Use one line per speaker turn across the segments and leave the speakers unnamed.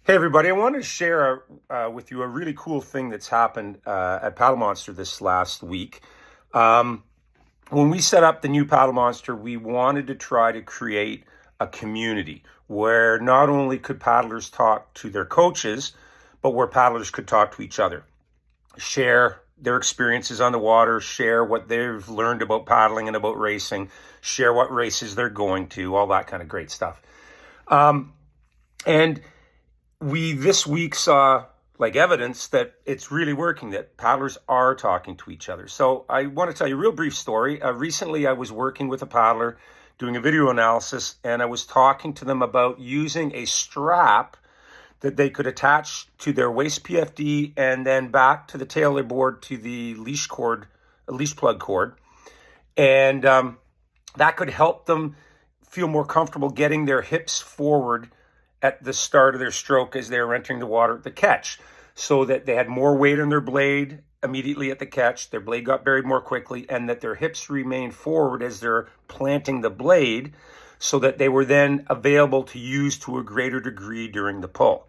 Hey everybody, I wanted to share with you a really cool thing that's happened at Paddle Monster this last week. Um, when we set up the new Paddle Monster, we wanted to try to create a community where not only could paddlers talk to their coaches, but where paddlers could talk to each other, share their experiences on the water, share what they've learned about paddling and about racing, share what races they're going to, all that kind of great stuff. And we this week saw like evidence that it's really working, that paddlers are talking to each other. So I want to tell you a real brief story. Recently, I was working with a paddler doing a video analysis, and I was talking to them about using a strap that they could attach to their waist PFD and then back to the tail of their board to the leash cord, a leash plug cord. And that could help them feel more comfortable getting their hips forward at the start of their stroke as they were entering the water at the catch, so that they had more weight on their blade immediately at the catch, their blade got buried more quickly, and that their hips remained forward as they're planting the blade, so that they were then available to use to a greater degree during the pull.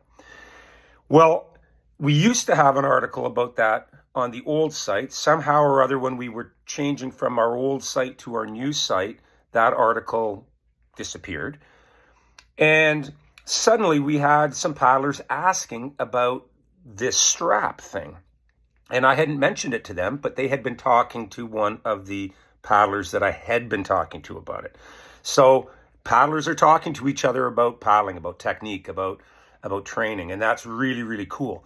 Well, we used to have an article about that on the old site. Somehow or other, when we were changing from our old site to our new site, that article disappeared. And suddenly we had some paddlers asking about this strap thing. And I hadn't mentioned it to them, but they had been talking to one of the paddlers that I had been talking to about it. So paddlers are talking to each other about paddling, about technique, about training, and that's really, really cool.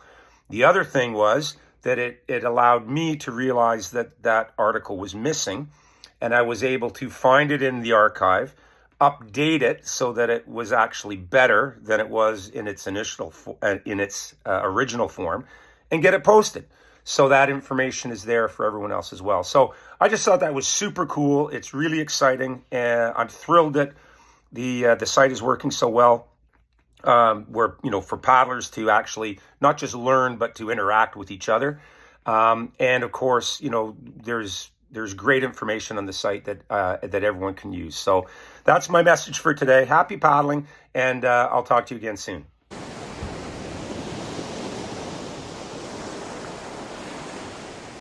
The other thing was that it allowed me to realize that that article was missing, and I was able to find it in the archive, update it so that it was actually better than it was in its original form, and get it posted. So that information is there for everyone else as well. So I just thought that was super cool. It's really exciting, and I'm thrilled that the site is working so well. Where, for paddlers to actually not just learn, but to interact with each other. And of course, there's great information on the site that everyone can use. So that's my message for today. Happy paddling, and I'll talk to you again soon.